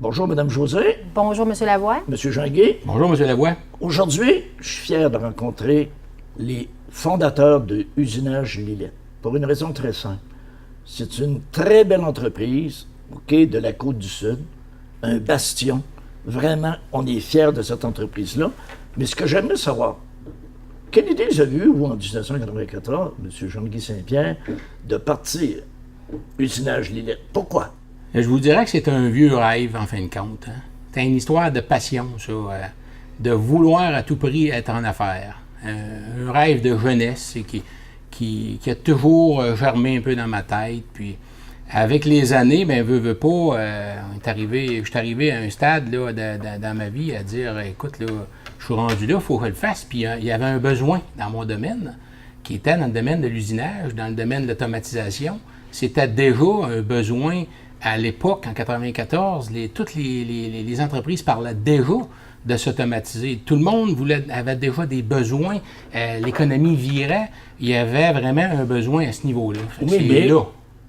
Bonjour, Mme José. Bonjour, M. Lavoie. M. Jean-Guy. Bonjour, M. Lavoie. Aujourd'hui, je suis fier de rencontrer les fondateurs de Usinage Lilette, pour une raison très simple. C'est une très belle entreprise, de la Côte-du-Sud, un bastion. Vraiment, on est fiers de cette entreprise-là. Mais ce que j'aimerais savoir, quelle idée vous avez eue, vous, en 1994, M. Jean-Guy Saint-Pierre, de partir Usinage Lilette? Pourquoi? Je vous dirais que c'est un vieux rêve, en fin de compte. C'est une histoire de passion, ça, de vouloir à tout prix être en affaires. Un rêve de jeunesse qui a toujours germé un peu dans ma tête. Puis, avec les années, veux pas, je suis arrivé à un stade là, dans ma vie à dire, écoute, là, je suis rendu là, il faut que je le fasse. Puis, il y avait un besoin dans mon domaine, qui était dans le domaine de l'usinage, dans le domaine de l'automatisation. C'était déjà un besoin. À l'époque, en 1994, toutes les entreprises parlaient déjà de s'automatiser. Tout le monde avait déjà des besoins. L'économie virait. Il y avait vraiment un besoin à ce niveau-là. Oui, mais là.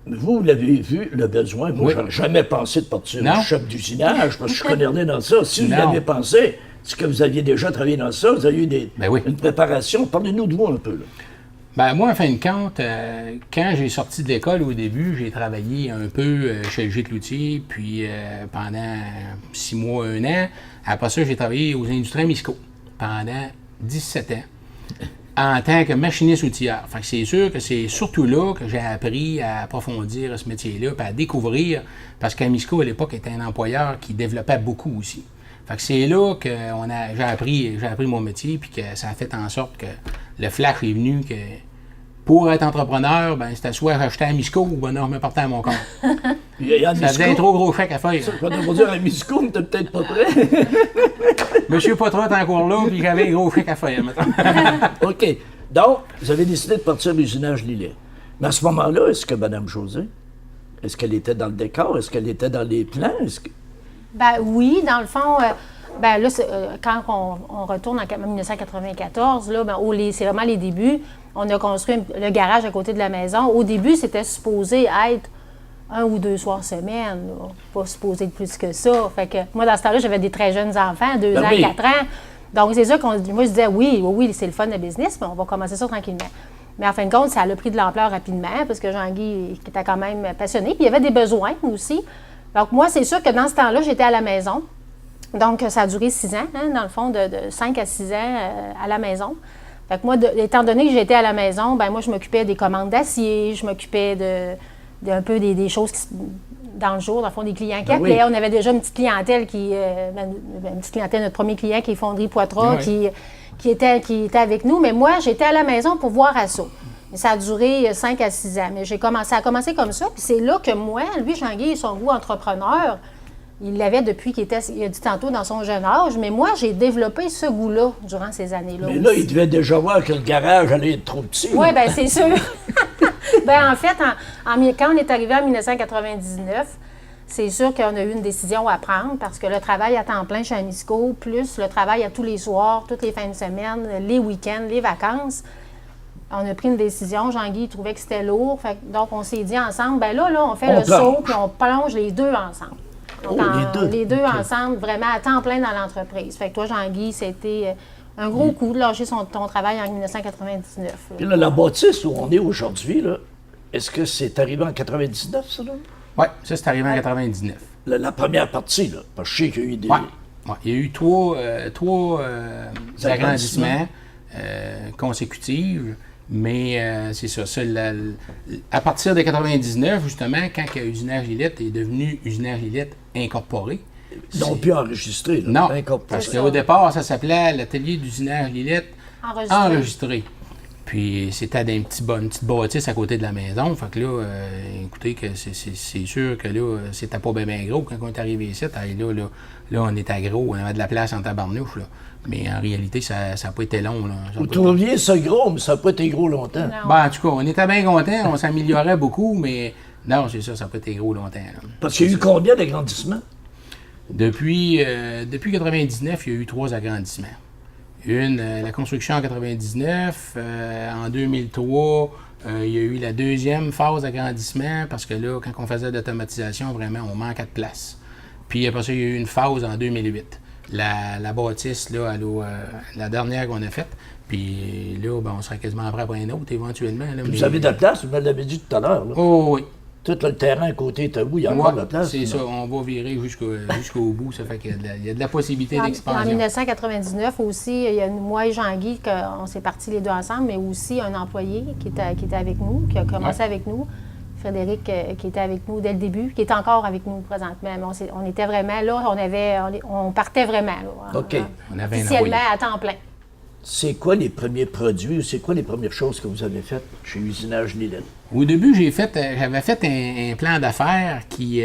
Vous l'avez vu, le besoin. Moi, je n'aurais jamais pensé de partir un chef d'usinage, parce que je connais rien dans ça. Si vous y avez pensé, c'est que vous aviez déjà travaillé dans ça, vous avez eu une préparation. Parlez-nous de vous un peu, là. Moi, en fin de compte, quand j'ai sorti de l'école au début, j'ai travaillé un peu chez LG Cloutier, puis pendant 6 mois, 1 an. Après ça, j'ai travaillé aux industries Amisco pendant 17 ans en tant que machiniste outilleur. Fait que c'est sûr que c'est surtout là que j'ai appris à approfondir ce métier-là, puis à découvrir, parce qu'Amisco, à l'époque, était un employeur qui développait beaucoup aussi. Fait que c'est là que j'ai appris mon métier, puis que ça a fait en sorte que le flash est venu que pour être entrepreneur, c'était soit racheter à Misco ou non, me porter à mon compte. Ça faisait un trop gros chèque à faire. Ça veut dire à Misco, mais t'es peut-être pas prêt. Monsieur Poitras est encore là, puis j'avais un gros chèque à faire, maintenant. OK. Donc, vous avez décidé de partir de l'usinage Lillet. Mais à ce moment-là, est-ce que Mme José, est-ce qu'elle était dans le décor? Est-ce qu'elle était dans les plans? Oui, dans le fond, quand on retourne en 1994, là, c'est vraiment les débuts. On a construit le garage à côté de la maison. Au début, c'était supposé être 1 ou 2 soirs semaine, là. Pas supposé être plus que ça. Fait que moi, dans ce temps-là, j'avais des très jeunes enfants, 2 ans, 4 ans. Donc, c'est sûr moi, je disais, oui, c'est le fun de business, mais on va commencer ça tranquillement. Mais en fin de compte, ça a pris de l'ampleur rapidement, parce que Jean-Guy était quand même passionné. Puis il y avait des besoins aussi. Donc, moi, c'est sûr que dans ce temps-là, j'étais à la maison. Donc, ça a duré 6 ans, dans le fond, de 5 à 6 ans à la maison. Fait que moi, étant donné que j'étais à la maison, moi, je m'occupais des commandes d'acier, je m'occupais un peu des choses dans le jour, dans le fond, des clients qui appelaient. On avait déjà une petite clientèle notre premier client qui est Fonderie Poitras, qui était avec nous. Mais moi, j'étais à la maison pour voir à ça. Ça a duré 5 à 6 ans. Mais ça a commencé comme ça. Puis c'est là que moi, lui, Jean-Guy, son goût entrepreneur, il l'avait depuis il a dit tantôt, dans son jeune âge. Mais moi, j'ai développé ce goût-là durant ces années-là. Mais là, il devait déjà voir que le garage allait être trop petit. Oui, bien, c'est sûr. En fait, quand on est arrivé en 1999, c'est sûr qu'on a eu une décision à prendre parce que le travail à temps plein chez Amisco, plus le travail à tous les soirs, toutes les fins de semaine, les week-ends, les vacances, on a pris une décision. Jean-Guy trouvait que c'était lourd. Donc, on s'est dit ensemble, on fait le saut puis on plonge les deux ensemble. Donc, les deux ensemble, vraiment à temps plein dans l'entreprise. Fait que toi, Jean-Guy, c'était un gros coup de lâcher ton travail en 1999. Puis là, la bâtisse où on est aujourd'hui, là, est-ce que c'est arrivé en 99, ça, là? Oui, ça, c'est arrivé en 99. La première partie, là, parce que je sais qu'il y a eu des... Ouais, il y a eu trois agrandissements consécutifs. Mais c'est ça. À partir de 99, justement, quand Usinage Lilette est devenu Usinage Lilette Incorporé. Ils n'ont plus enregistré. Là, non, parce qu'au départ, ça s'appelait l'atelier d'usinage Lilette enregistré. Puis c'était une petite bâtisse à côté de la maison. Fait que là, écoutez, que c'est sûr que là, c'était pas bien gros. Quand on est arrivé ici, là, on était gros, on avait de la place en tabarnouche, là. Mais en réalité, ça n'a pas été long. Là. Vous trouviez ça gros, mais ça n'a pas été gros longtemps. En tout cas, on était bien contents, on s'améliorait beaucoup, mais non, c'est ça n'a pas été gros longtemps. Là. Parce qu'il y a eu combien d'agrandissements? Depuis 1999, il y a eu 3 agrandissements. La construction en 99, en 2003, il y a eu la deuxième phase d'agrandissement parce que là, quand on faisait de l'automatisation, vraiment, on manquait de place. Puis après ça, il y a eu une phase en 2008. La bâtisse, là, la dernière qu'on a faite. Puis là, ben, on sera quasiment prêt pour un autre, éventuellement. Là, Vous avez de la place, vous me l'avez dit tout à l'heure. Là. Oh oui. Tout le terrain à côté est à vous, il y a encore de la place. C'est ça, on va virer jusqu'au bout. Ça fait qu'il y a de la possibilité En d'expansion. 1999 aussi, il y a moi et Jean-Guy, on s'est partis les deux ensemble, mais aussi un employé qui était avec nous, qui a commencé avec nous. Frédéric, qui était avec nous dès le début, qui est encore avec nous présentement. Mais on était vraiment là, on partait vraiment là, OK. On avait officiellement à temps plein. C'est quoi les premiers produits ou c'est quoi les premières choses que vous avez faites chez Usinage Lilette? Au début, j'avais fait un plan d'affaires qui,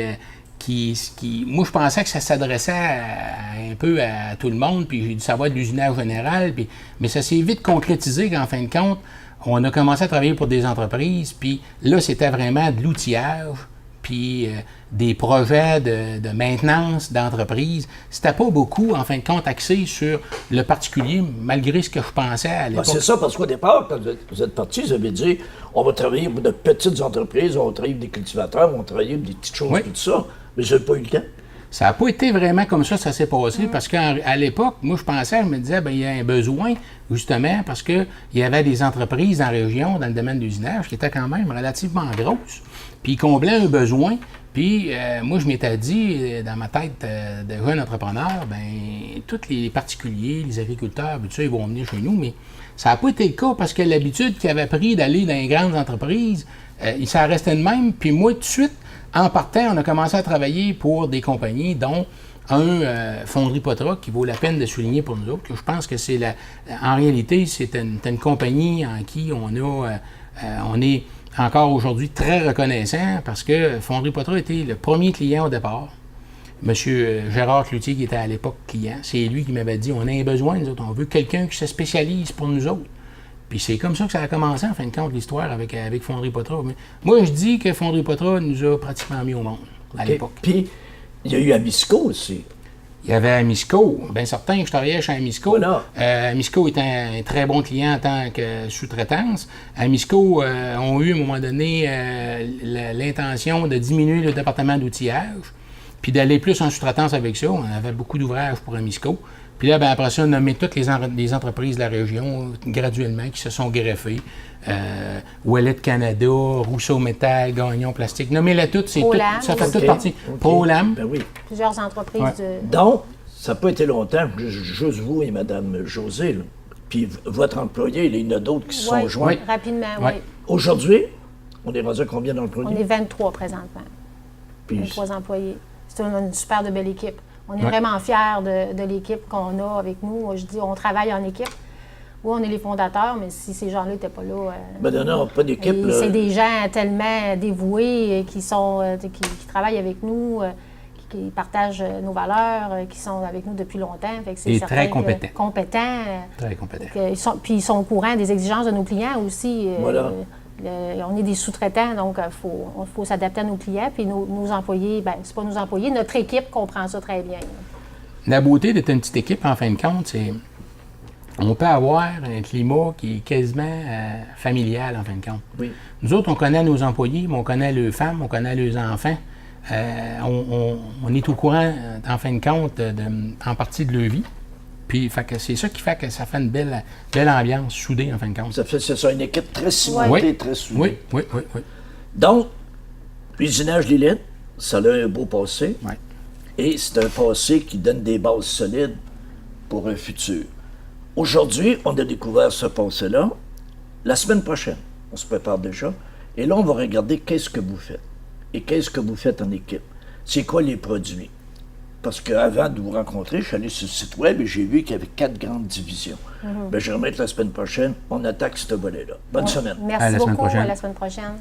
moi, je pensais que ça s'adressait un peu à tout le monde, puis j'ai dû savoir de l'usinage général, mais ça s'est vite concrétisé qu'en fin de compte, on a commencé à travailler pour des entreprises, puis là, c'était vraiment de l'outillage, puis des projets de maintenance d'entreprise. C'était pas beaucoup, en fin de compte, axé sur le particulier, malgré ce que je pensais à l'époque. C'est ça, parce qu'au départ, quand vous êtes partis, vous avez dit on va travailler pour de petites entreprises, on va travailler avec des cultivateurs, on va travailler avec des petites choses, tout ça. Mais je n'ai pas eu le temps. Ça n'a pas été vraiment comme ça s'est passé, parce qu'à l'époque, moi, je me disais, bien, il y a un besoin, justement, parce qu'il y avait des entreprises en région, dans le domaine de l'usinage, qui étaient quand même relativement grosses, puis ils comblaient un besoin. Puis, moi, je m'étais dit, dans ma tête de jeune entrepreneur, bien, tous les particuliers, les agriculteurs, tout ça, ils vont venir chez nous, mais ça n'a pas été le cas, parce que l'habitude qu'ils avaient pris d'aller dans les grandes entreprises, ça restait de même. Puis moi, tout de suite, en partant, on a commencé à travailler pour des compagnies, dont un Fonderie Potra, qui vaut la peine de souligner pour nous autres, que je pense que c'est en réalité, c'est une compagnie en qui on est encore aujourd'hui très reconnaissant, parce que Fonderie Potra était le premier client au départ. Monsieur Gérard Cloutier, qui était à l'époque client, c'est lui qui m'avait dit, on a un besoin, nous autres, on veut quelqu'un qui se spécialise pour nous autres. Puis c'est comme ça que ça a commencé, en fin de compte, l'histoire avec Fonderie Potra. Moi, je dis que Fonderie Potra nous a pratiquement mis au monde à l'époque. Puis, il y a eu Amisco aussi. Il y avait Amisco. Bien certain que je travaillais chez Amisco. Voilà. Amisco est un très bon client en tant que sous-traitance. Amisco ont eu, à un moment donné, l'intention de diminuer le département d'outillage, puis d'aller plus en sous-traitance avec ça. On avait beaucoup d'ouvrages pour Amisco. Puis là, ben, après ça, on a nommé toutes les entreprises de la région, graduellement, qui se sont greffées. Ouellette Canada, Rousseau Métal, Gagnon Plastique. Nommez-les toutes, ça fait toute partie. Prolam. Ben oui. Plusieurs entreprises. Donc, ça n'a pas été longtemps, juste vous et Mme José, là. Puis votre employé, il y en a d'autres qui se sont joints. Oui, rapidement, oui. Aujourd'hui, on est rendu à combien d'employés? On est 23 présentement. Puis, 23 employés. C'est une super de belle équipe. On est vraiment fiers de l'équipe qu'on a avec nous. Moi, je dis, on travaille en équipe. Oui, on est les fondateurs, mais si ces gens-là n'étaient pas là... ben non, pas d'équipe. C'est des gens tellement dévoués qui travaillent avec nous, qui partagent nos valeurs, qui sont avec nous depuis longtemps. Fait que c'est et très compétents. Très compétents. Puis ils sont au courant des exigences de nos clients aussi. Voilà. On est des sous-traitants, donc il faut s'adapter à nos clients. Puis nos employés, bien, c'est pas nos employés, notre équipe comprend ça très bien. La beauté d'être une petite équipe, en fin de compte, c'est on peut avoir un climat qui est quasiment familial, en fin de compte. Oui. Nous autres, on connaît nos employés, mais on connaît leurs femmes, on connaît leurs enfants. On est au courant, en fin de compte, en partie de leur vie. Puis c'est ça qui fait que ça fait une belle ambiance soudée, en fin de compte. C'est ça, une équipe très cimentée, très soudée. Oui. Donc, l'usinage Lilette, ça a un beau passé. Oui. Et c'est un passé qui donne des bases solides pour un futur. Aujourd'hui, on a découvert ce passé-là. La semaine prochaine, on se prépare déjà. Et là, on va regarder qu'est-ce que vous faites. Et qu'est-ce que vous faites en équipe. C'est quoi les produits? Parce qu'avant de vous rencontrer, je suis allé sur le site web et j'ai vu qu'il y avait 4 grandes divisions. Ben, je vais remettre la semaine prochaine. On attaque ce volet-là. Bonne semaine. Merci beaucoup. À la semaine prochaine.